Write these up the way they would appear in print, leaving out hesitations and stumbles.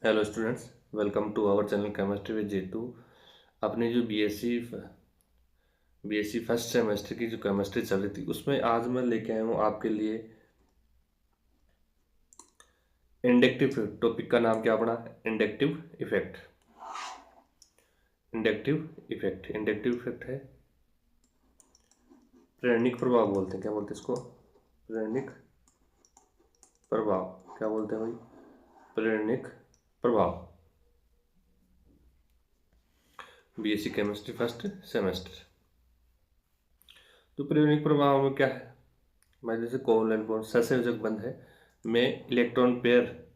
Hello students, welcome to our channel chemistry with Jeetu. अपनी जो BSc first semester की जो केमिस्ट्री चल रही थी उसमें आज मैं लेके आया हूँ आपके लिए इंडक्टिव टॉपिक का नाम क्या पड़ा? Inductive effect. इंडक्टिव इफेक्ट है प्रेरणिक प्रभाव बोलते हैं। क्या बोलते हैं इसको? प्रेरणिक प्रभाव। क्या बोलते हैं भाई? प्रेरणिक प्रभाव। BSc chemistry first semester. तो प्रेरणिक प्रभाव में क्या है? मैं जैसे कोवलेंट बॉन्ड सहसंयोजक बंध है में इलेक्ट्रॉन पेयर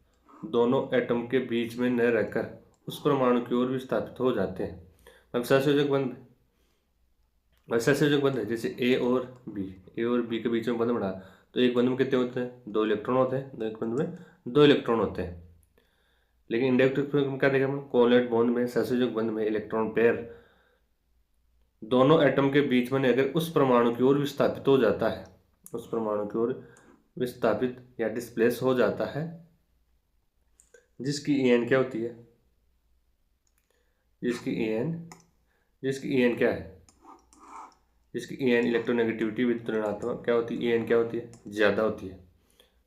दोनों एटम के बीच में न रहकर उस परमाणु की ओर विस्थापित हो जाते हैं। अब सहसंयोजक बंध है जैसे ए और बी के बीच में बंध बना, तो एक बंध में कितने होते हैं? दो इलेक्ट्रॉन होते हैं। एक बंध में दो इलेक्ट्रॉन होते हैं। लेकिन इंडक्टिव में क्या देखा हम? कोवलेंट बॉन्ड में, सहसंयोजक बंध में इलेक्ट्रॉन पेयर दोनों एटम के बीच में अगर उस परमाणु की ओर विस्थापित हो जाता है, उस परमाणु की ओर विस्थापित या डिस्प्लेस हो जाता है, जिसकी ईएन क्या होती है? जिसकी ईएन क्या है? जिसकी ईएन इलेक्ट्रोनेगेटिविटी विद ऋणात्मक क्या होती है? ईएन क्या होती है? ज़्यादा होती है।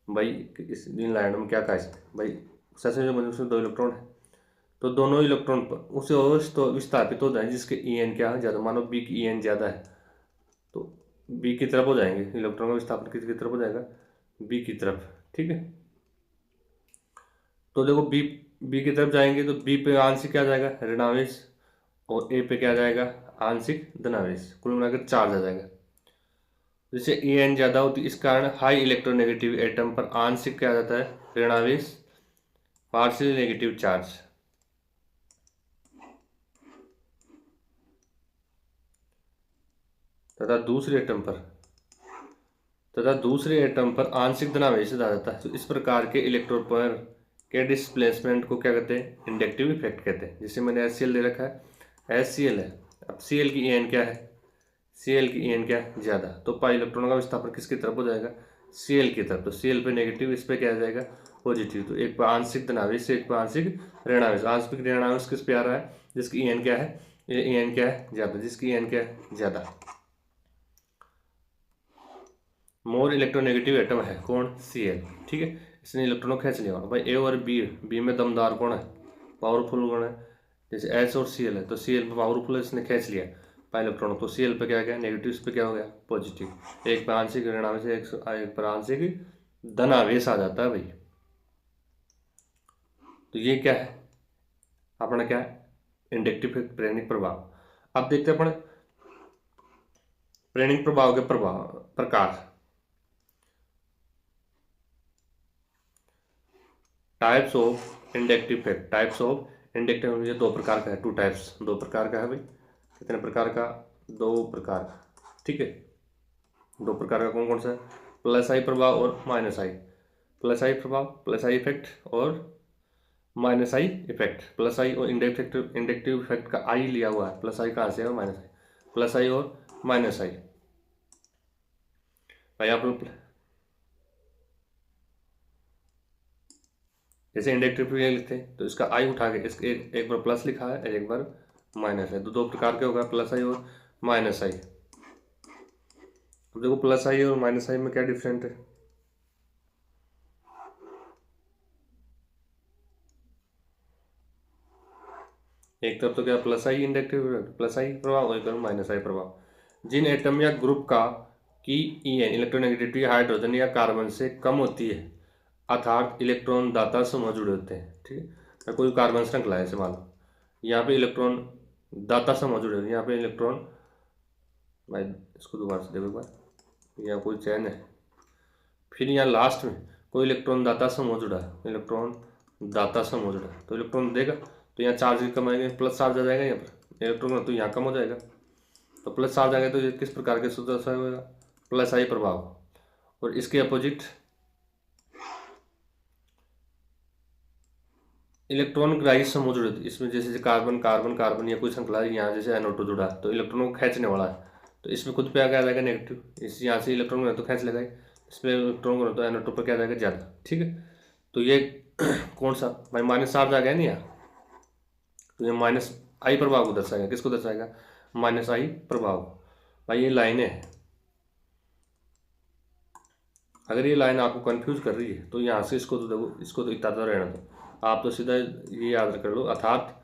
भाई इस इन लाइनों में क्या कहा है भाई? सबसे जो उसमें दो इलेक्ट्रॉन है, तो दोनों इलेक्ट्रॉन पर उसे और तो विस्थापित हो जाए जिसके ईएन क्या है? ज़्यादा। मानो बी की ईएन ज़्यादा है तो बी की तरफ हो जाएंगे, इलेक्ट्रॉन का विस्थापन किसकी तरफ हो जाएगा? बी की तरफ। ठीक है, तो देखो बी की तरफ जाएंगे तो बी पे आंशिक क्या आ जाएगा? ऋणावेश, और ए पे क्या आ जाएगा? आंशिक धनावेश। कुल मिलाकर चार्ज आ जाएगा। जैसे ई एन ज़्यादा होती है इस कारण हाई इलेक्ट्रोनेगेटिव एटम पर आंशिक क्या आ जाता है? ऋणावेश, पार्शियल नेगेटिव चार्ज। तथा दूसरे एटम पर आंशिक धनावेश आ जाता है। तो इस प्रकार के इलेक्ट्रॉन पर के डिस्प्लेसमेंट को क्या कहते हैं? इंडक्टिव इफेक्ट कहते हैं। जिसे मैंने एच सी एल दे रखा है, एच सी एल है। अब सी एल की एन क्या है? सी एल की एन क्या है? ज़्यादा। तो पाई इलेक्ट्रॉनों का विस्थापन किसकी तरफ हो जाएगा? सी एल की तरफ। तो सी एल पे नेगेटिव, इस पे क्या आ जाएगा? पॉजिटिव। तो एक पर आंशिक धनावेश, एक पर आंशिक ऋणावेश। आंशिक ऋणावेश किस पे आ रहा है? जिसकी एन क्या है? ये एन क्या है? ज़्यादा। जिसकी एन क्या है? ज़्यादा। मोर इलेक्ट्रोनेगेटिव एटम है कौन? C L. ठीक है, इसने इलेक्ट्रॉनों खींच लिया। भाई ए और बी में दमदार कौन है? पावरफुल कौन है? जैसे एच और सी एल है, तो सी एल पे पावरफुल है, इसने खींच लिया पाई इलेक्ट्रॉन। तो सी एल पे क्या गया? नेगेटिव। इस पे क्या हो गया? पॉजिटिव। एक पे आंशिक ऋणावेश, एक पर आंशिक धनावेश आ जाता है भाई। तो ये क्या है अपना? क्या है? इंडक्टिव प्रेरणिक प्रभाव। अब देखते हैं अपने प्रेरणिक प्रभाव के प्रकार। Types of inductive effect. ये दो प्रकार का है। टू टाइप्स, दो प्रकार का है भाई। कितने प्रकार का? दो प्रकार का। ठीक है, दो प्रकार का कौन कौन सा है? प्लस आई प्रभाव और माइनस आई। प्लस आई प्रभाव, प्लस आई इफेक्ट, और माइनस आई इफेक्ट। प्लस आई और इंडक्टिव इफेक्ट का आई लिया हुआ है। प्लस आई कहाँ से है? माइनस आई। प्लस आई और माइनस आई। भाई आप लोग जैसे इंडक्टिव लिखते हैं तो इसका आई उठा के इसके एक बार प्लस लिखा है, एक बार माइनस है। तो दो प्रकार के होगा, प्लस आई और माइनस आई। अब देखो प्लस आई और माइनस आई में क्या डिफरेंट है? एक तरफ तो क्या प्लस आई इंडक्टिव प्लस आई प्रभाव, और एक तरफ माइनस आई प्रभाव। जिन एटम या ग्रुप का की ईएन इलेक्ट्रोनेगेटिविटी हाइड्रोजन या कार्बन से कम होती है, अर्थात इलेक्ट्रॉन दाता समूह जुड़े होते हैं। ठीक है, मैं कोई कार्बन श्रृंखला है ऐसे मान लो, यहाँ पे इलेक्ट्रॉन दाता समूह जुड़े हुए, यहाँ पे इलेक्ट्रॉन, भाई इसको दोबारा से देखो एक बार, यहाँ कोई चैन है, फिर यहाँ लास्ट में कोई इलेक्ट्रॉन दाता समूह जुड़ा है, इलेक्ट्रॉन दाता समूह जुड़ा है, तो इलेक्ट्रॉन देगा तो यहाँ चार्ज कम आएंगे, प्लस चार्ज आ जाएगा यहाँ पर इलेक्ट्रॉन, तो यहाँ कम हो जाएगा। तो प्लस चार्ज आ गया तो ये किस प्रकार के सूत्र से होगा? प्लस आई प्रभाव। और इसके अपोजिट इलेक्ट्रॉन ग्राही समूह जुड़े, इसमें जैसे कार्बन कार्बन कार्बन या कोई श्रृंखला है, यहाँ जैसे NO2 जुड़ा है तो इलेक्ट्रॉन को खींचने वाला है, तो इसमें खुद पे आ जाएगा नेगेटिव। इस यहाँ से इलेक्ट्रॉन तो खींच लेगा, इसमें इलेक्ट्रॉन को तो NO2 पर क्या जाएगा? ज़्यादा। ठीक है, तो ये कौन सा भाई, माइनस चार्ज आ गया नहीं यहाँ, तो ये माइनस आई प्रभाव को दर्शाएगा। किसको दर्शाएगा? माइनस आई प्रभाव। भाई ये लाइनें हैं, अगर ये लाइन आपको कंफ्यूज कर रही है तो यहाँ से इसको तो देखो, इसको तो इतना तो रहना दो, आप तो सीधा ये याद कर लो, अर्थात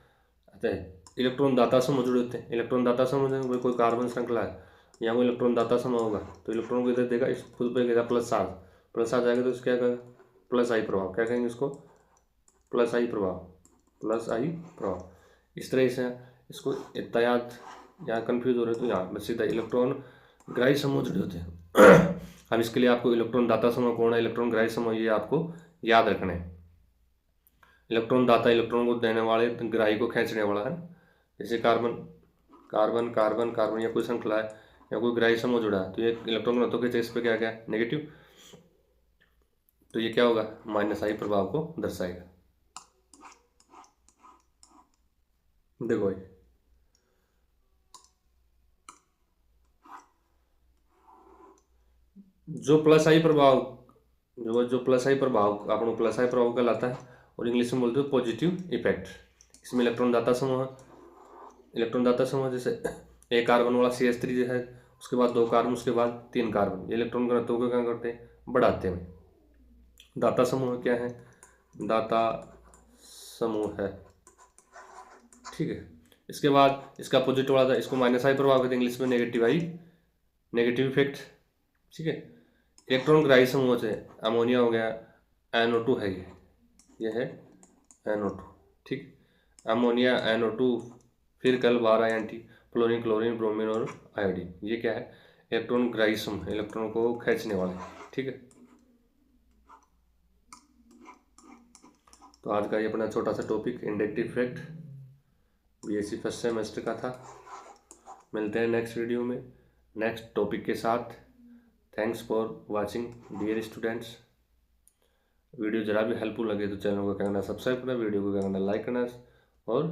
इलेक्ट्रॉन दाता समूह जुड़े होते हैं। इलेक्ट्रॉन दाता समूह में कोई कार्बन श्रृंखला है, यहाँ कोई इलेक्ट्रॉन दाता समूह होगा, तो इलेक्ट्रॉन को इधर देगा, इस खुद पे देगा प्लस चार्ज, प्लस चार्ज आएगा तो इसको क्या कहेगा? प्लस आई प्रभाव। क्या कहेंगे इसको? प्लस आई प्रभाव, प्लस आई प्रभाव। इस तरह से इसको इतना याद, यहाँ कन्फ्यूज हो रहे तो यहाँ बस सीधा इलेक्ट्रॉन ग्राही समूह जुड़े होते हैं। अब इसके लिए आपको इलेक्ट्रॉन दाता समूह कौन है, इलेक्ट्रॉन ग्राही समूह, ये आपको याद रखना है। इलेक्ट्रॉन दाता इलेक्ट्रॉन को देने वाले, ग्राही को खींचने वाला है। जैसे कार्बन कार्बन कार्बन कार्बन या कोई श्रृंखला है या कोई ग्राही समूह जुड़ा है, तो ये इलेक्ट्रॉन को तो इस पे क्या गया? नेगेटिव, तो ये क्या होगा? माइनस आई प्रभाव को दर्शाएगा। देखो भाई, जो प्लस आई प्रभाव, जो प्लस आई प्रभाव आपको प्लस आई प्रभाव कहलाता है, और इंग्लिश में बोलते हो पॉजिटिव इफेक्ट। इसमें इलेक्ट्रॉन दाता समूह, इलेक्ट्रॉन दाता समूह जैसे एक कार्बन वाला CH3 जो है, उसके बाद 2 कार्बन, उसके बाद 3 कार्बन, ये इलेक्ट्रॉन घनत्व को क्या करते हैं? बढ़ाते हैं। दाता समूह क्या है? दाता समूह है, ठीक है। इसके बाद इसका अपोजिट वाला था, इसको माइनस आई प्रभाव कहते हैं, इंग्लिश में नेगेटिव आई, नेगेटिव इफेक्ट, ठीक है। इलेक्ट्रॉन ग्राही समूह से अमोनिया हो गया, NO2 है, ये है NO2, ठीक। अमोनिया NO2, फिर कल 12 एंटी, फ्लोरीन क्लोरीन ब्रोमीन और आयोडीन, ये क्या है? इलेक्ट्रॉन ग्राही समूह, इलेक्ट्रॉन को खींचने वाले, ठीक है। तो आज का ये अपना छोटा सा topic inductive effect BSc first semester का था। मिलते हैं नेक्स्ट वीडियो में नेक्स्ट टॉपिक के साथ। Thanks for watching dear students. Video जरा भी हेल्पफुल लगे तो चैनल को क्या करना? सब्सक्राइब करना, वीडियो को क्या करना? लाइक करना और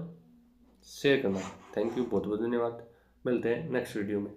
शेयर करना। थैंक यू, बहुत बहुत धन्यवाद। मिलते हैं नेक्स्ट वीडियो में।